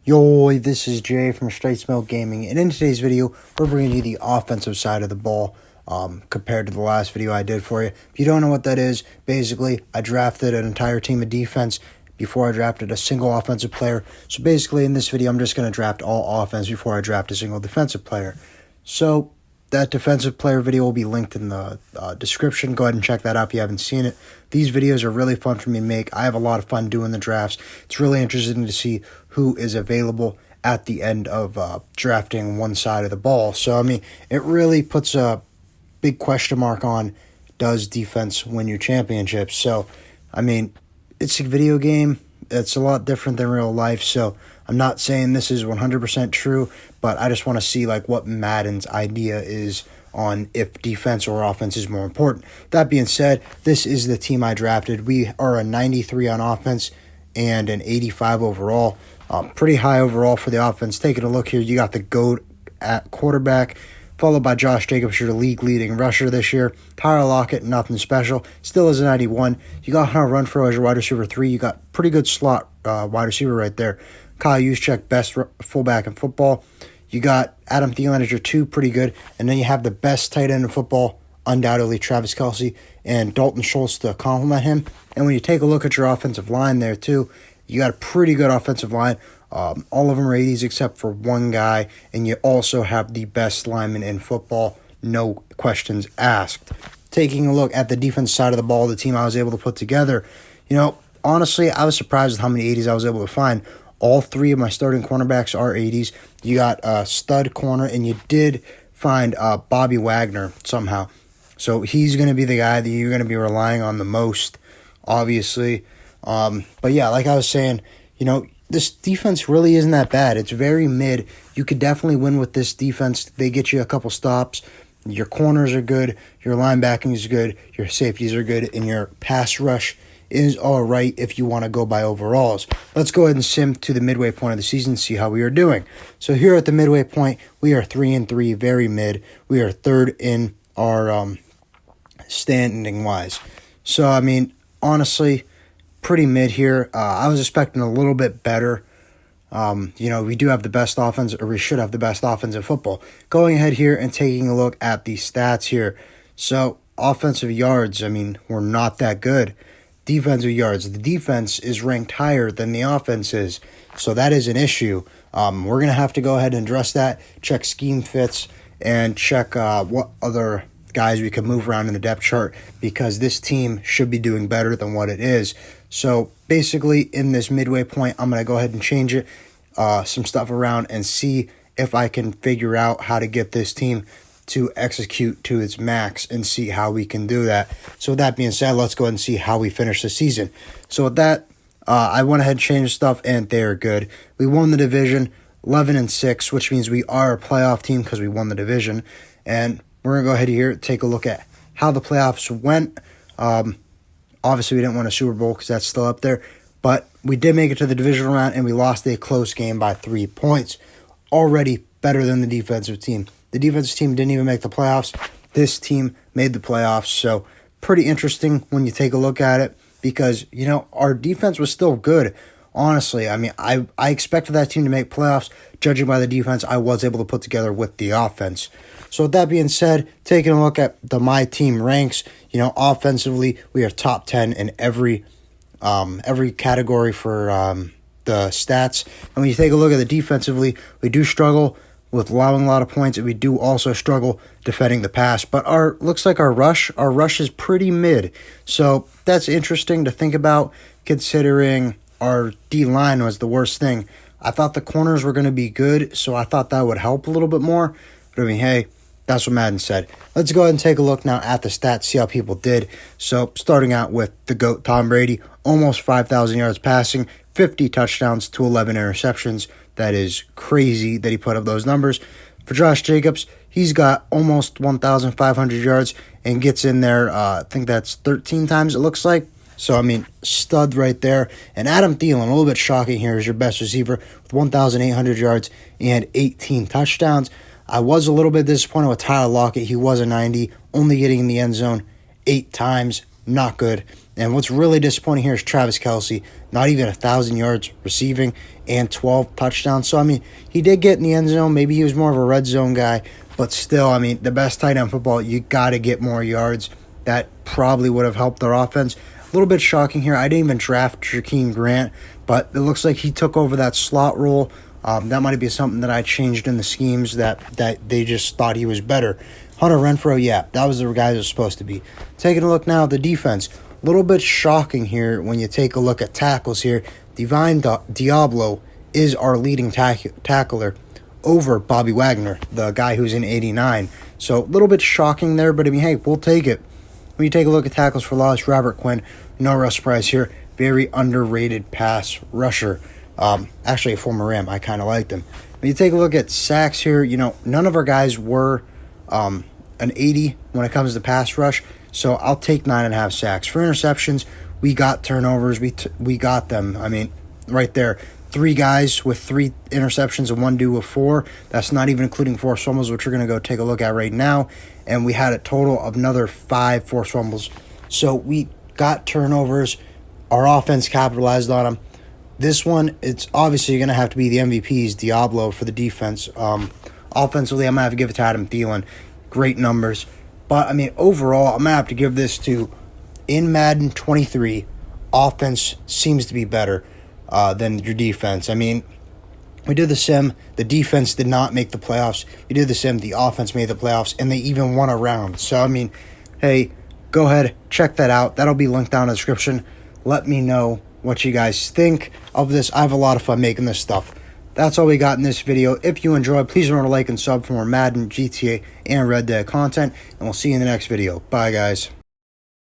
Yo, this is Jay from Straight Smoke Gaming, and in today's video, we're bringing you the offensive side of the ball compared to the last video I did for you. If you don't know what that is, basically, I drafted an entire team of defense before I drafted a single offensive player. So basically, in this video, I'm just going to draft all offense before I draft a single defensive player. So that defensive player video will be linked in the description. Go ahead and check that out if you haven't seen it. These videos are really fun for me to make. I have a lot of fun doing the drafts. It's really interesting to see who is available at the end of drafting one side of the ball. So, I mean, it really puts a big question mark on, does defense win you championships? So, I mean, it's a video game. It's a lot different than real life. So, I'm not saying this is 100% true, but I just want to see like what Madden's idea is on if defense or offense is more important. That being said, this is the team I drafted. We are a 93 on offense and an 85 overall. Pretty high overall for the offense. Taking a look here, you got the GOAT at quarterback, followed by Josh Jacobs, your league-leading rusher this year. Tyler Lockett, nothing special. Still is a 91. You got Hunter Renfrow as your wide receiver 3. You got pretty good slot wide receiver right there. Kyle Juszczyk, best fullback in football. You got Adam Thielen as your 2, pretty good. And then you have the best tight end in football, undoubtedly Travis Kelce, and Dalton Schultz to complement him. And when you take a look at your offensive line there, too, you got a pretty good offensive line. All of them are 80s except for one guy. And you also have the best lineman in football, no questions asked. Taking a look at the defense side of the ball, the team I was able to put together, you know, honestly, I was surprised with how many 80s I was able to find. All 3 of my starting cornerbacks are 80s. You got a stud corner, and you did find Bobby Wagner somehow. So he's going to be the guy that you're going to be relying on the most, obviously. But yeah, like I was saying, you know, this defense really isn't that bad. It's very mid. You could definitely win with this defense. They get you a couple stops. Your corners are good. Your linebacking is good. Your safeties are good. And your pass rush is all right if you want to go by overalls. Let's go ahead and sim to the midway point of the season, see how we are doing. So here at the midway point, we are 3-3, very mid. We are 3rd in our standing-wise. So, I mean, honestly, pretty mid here. I was expecting a little bit better. You know, we do have the best offense, or we should have the best offense in football. Going ahead here and taking a look at the stats here. So, offensive yards, I mean, we're not that good. Defensive yards, the defense is ranked higher than the offense is. So that is an issue. We're going to have to go ahead and address that, check scheme fits, and check what other guys we can move around in the depth chart, because this team should be doing better than what it is. So basically, in this midway point, I'm going to go ahead and change it, some stuff around, and see if I can figure out how to get this team to execute to its max and see how we can do that. So with that being said, let's go ahead and see how we finish the season. So with that, I went ahead and changed stuff, and they're good. We won the division 11-6, which means we are a playoff team because we won the division. And we're going to go ahead here and take a look at how the playoffs went. Obviously, we didn't win a Super Bowl because that's still up there. But we did make it to the divisional round, and we lost a close game by 3 points. Already better than the defensive team. The defensive team didn't even make the playoffs. This team made the playoffs. So pretty interesting when you take a look at it, because, you know, our defense was still good. Honestly, I mean, I expected that team to make playoffs. Judging by the defense I was able to put together with the offense. So with that being said, taking a look at the My Team ranks, you know, offensively, we are top 10 in every category for the stats. And when you take a look at the defensively, we do struggle with allowing a lot of points, and we do also struggle defending the pass. But looks like our rush is pretty mid. So that's interesting to think about, considering our D-line was the worst thing. I thought the corners were going to be good, so I thought that would help a little bit more. But I mean, hey, that's what Madden said. Let's go ahead and take a look now at the stats, see how people did. So starting out with the GOAT, Tom Brady, almost 5,000 yards passing, 50 touchdowns to 11 interceptions. That is crazy that he put up those numbers. For Josh Jacobs, he's got almost 1,500 yards and gets in there, I think that's 13 times it looks like. So, I mean, stud right there. And Adam Thielen, a little bit shocking here, is your best receiver with 1,800 yards and 18 touchdowns. I was a little bit disappointed with Tyler Lockett. He was a 90, only getting in the end zone 8 times. not good. And what's really disappointing here is Travis Kelce, not even 1,000 yards receiving and 12 touchdowns. So, I mean, he did get in the end zone. Maybe he was more of a red zone guy. But still, I mean, the best tight end in football, you got to get more yards. That probably would have helped their offense. A little bit shocking here. I didn't even draft Jakeem Grant, but it looks like he took over that slot role. That might be something that I changed in the schemes that they just thought he was better. Hunter Renfrow, yeah, that was the guy that was supposed to be. Taking a look now at the defense. A little bit shocking here when you take a look at tackles here. Divine Diablo is our leading tackler over Bobby Wagner, the guy who's in 89. So a little bit shocking there, but I mean, hey, we'll take it. When you take a look at tackles for loss, Robert Quinn, no real surprise here. Very underrated pass rusher. Actually a former Ram. I kind of liked him. When you take a look at sacks here, none of our guys were an 80 when it comes to pass rush. So I'll take 9.5 sacks. For interceptions, we got turnovers. We got them. I mean, right there. 3 guys with 3 interceptions and 1 dude with 4. That's not even including forced fumbles, which we're going to go take a look at right now. And we had a total of another 5 forced fumbles. So we got turnovers. Our offense capitalized on them. This one, it's obviously going to have to be the MVP's Diablo for the defense. Offensively, I'm going to have to give it to Adam Thielen. Great numbers. But, I mean, overall, I'm going to have to give this to, in Madden 23, offense seems to be better than your defense. I mean, we did the sim. The defense did not make the playoffs. We did the sim. The offense made the playoffs, and they even won a round. So, I mean, hey, go ahead, check that out. That'll be linked down in the description. Let me know what you guys think of this. I have a lot of fun making this stuff. That's all we got in this video. If you enjoyed, please remember to like and sub for more Madden, GTA, and Red Dead content. And we'll see you in the next video. Bye, guys.